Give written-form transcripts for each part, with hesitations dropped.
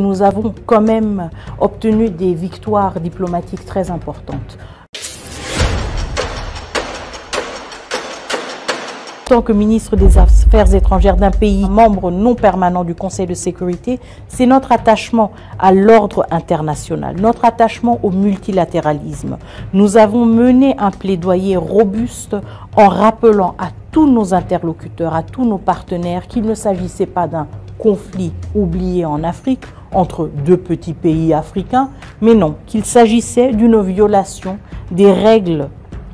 Nous avons quand même obtenu des victoires diplomatiques très importantes. En tant que ministre des Affaires étrangères d'un pays membre non permanent du Conseil de sécurité, c'est notre attachement à l'ordre international, notre attachement au multilatéralisme. Nous avons mené un plaidoyer robuste en rappelant à tous nos interlocuteurs, à tous nos partenaires qu'il ne s'agissait pas d'un conflit oublié en Afrique entre deux petits pays africains, mais non, qu'il s'agissait d'une violation des règles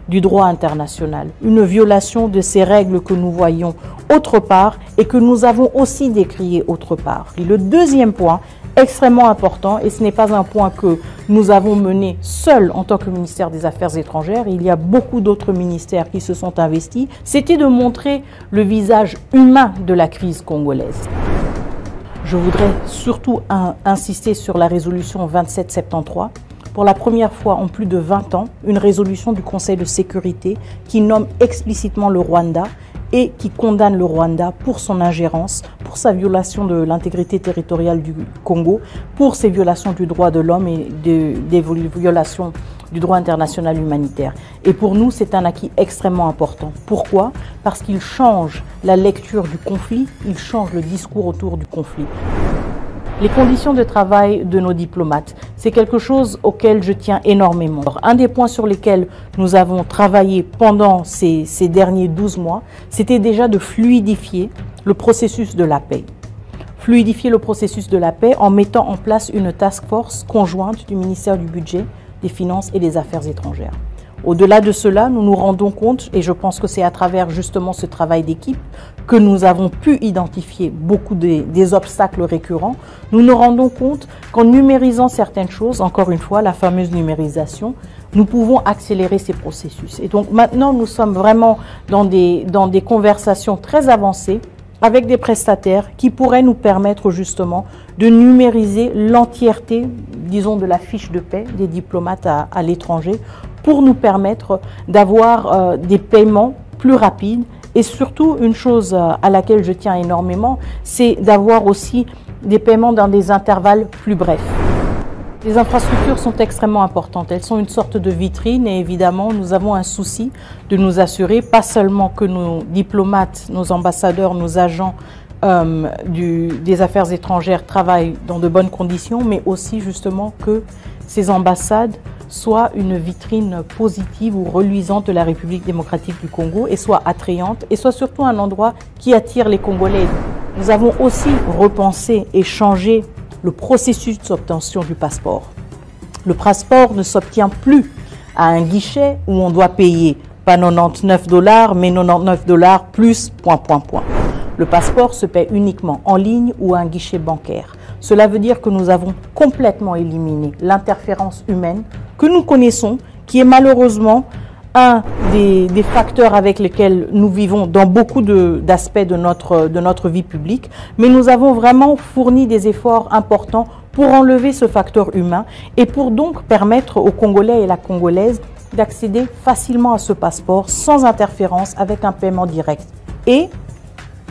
du droit international, une violation de ces règles que nous voyons autre part et que nous avons aussi décriées autre part. Et le deuxième point, extrêmement important, et ce n'est pas un point que nous avons mené seul en tant que ministère des Affaires étrangères, il y a beaucoup d'autres ministères qui se sont investis, c'était de montrer le visage humain de la crise congolaise. Je voudrais surtout insister sur la résolution 2773, pour la première fois en plus de 20 ans, une résolution du Conseil de sécurité qui nomme explicitement le Rwanda et qui condamne le Rwanda pour son ingérence, pour sa violation de l'intégrité territoriale du Congo, pour ses violations du droit de l'homme et des violations du droit international humanitaire. Et pour nous, c'est un acquis extrêmement important. Pourquoi? Parce qu'il change la lecture du conflit, il change le discours autour du conflit. Les conditions de travail de nos diplomates, c'est quelque chose auquel je tiens énormément. Un des points sur lesquels nous avons travaillé pendant ces derniers 12 mois, c'était déjà de fluidifier le processus de la paix. Fluidifier le processus de la paix en mettant en place une task force conjointe du ministère du Budget, des Finances et des Affaires étrangères. Au-delà de cela, nous nous rendons compte, et je pense que c'est à travers justement ce travail d'équipe que nous avons pu identifier beaucoup des obstacles récurrents. Nous nous rendons compte qu'en numérisant certaines choses, encore une fois, la fameuse numérisation, nous pouvons accélérer ces processus. Et donc maintenant, nous sommes vraiment dans des conversations très avancées avec des prestataires qui pourraient nous permettre justement de numériser l'entièreté, disons, de la fiche de paie des diplomates à l'étranger pour nous permettre d'avoir des paiements plus rapides. Et surtout, une chose à laquelle je tiens énormément, c'est d'avoir aussi des paiements dans des intervalles plus brefs. Les infrastructures sont extrêmement importantes. Elles sont une sorte de vitrine et évidemment, nous avons un souci de nous assurer, pas seulement que nos diplomates, nos ambassadeurs, nos agents des affaires étrangères travaillent dans de bonnes conditions, mais aussi justement que ces ambassades soient une vitrine positive ou reluisante de la République démocratique du Congo et soient attrayantes et soient surtout un endroit qui attire les Congolais. Nous avons aussi repensé et changé le processus d'obtention du passeport. Le passeport ne s'obtient plus à un guichet où on doit payer pas 99 $, mais 99 $ plus ... Le passeport se paie uniquement en ligne ou à un guichet bancaire. Cela veut dire que nous avons complètement éliminé l'interférence humaine que nous connaissons, qui est malheureusement un des facteurs avec lesquels nous vivons dans beaucoup d'aspects de notre vie publique. Mais nous avons vraiment fourni des efforts importants pour enlever ce facteur humain et pour donc permettre aux Congolais et la Congolaise d'accéder facilement à ce passeport sans interférence avec un paiement direct. Et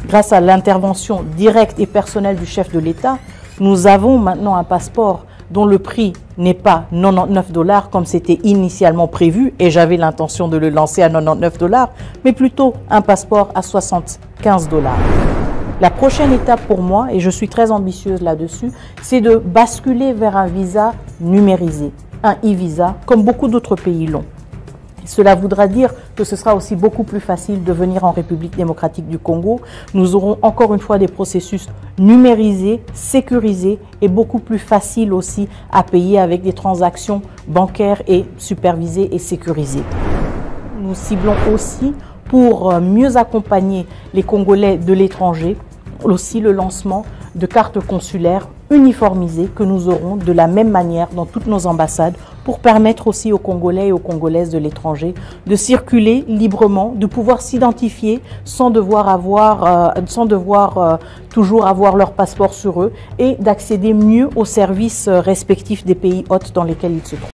grâce à l'intervention directe et personnelle du chef de l'État, nous avons maintenant un passeport dont le prix n'est pas 99 $ comme c'était initialement prévu, et j'avais l'intention de le lancer à 99 $, mais plutôt un passeport à 75 $. La prochaine étape pour moi, et je suis très ambitieuse là-dessus, c'est de basculer vers un visa numérisé, un e-visa, comme beaucoup d'autres pays l'ont. Cela voudra dire que ce sera aussi beaucoup plus facile de venir en République démocratique du Congo. Nous aurons encore une fois des processus numérisés, sécurisés et beaucoup plus faciles aussi à payer avec des transactions bancaires et supervisées et sécurisées. Nous ciblons aussi pour mieux accompagner les Congolais de l'étranger, aussi le lancement de cartes consulaires uniformisées que nous aurons de la même manière dans toutes nos ambassades pour permettre aussi aux Congolais et aux Congolaises de l'étranger de circuler librement, de pouvoir s'identifier sans devoir toujours avoir leur passeport sur eux et d'accéder mieux aux services respectifs des pays hôtes dans lesquels ils se trouvent.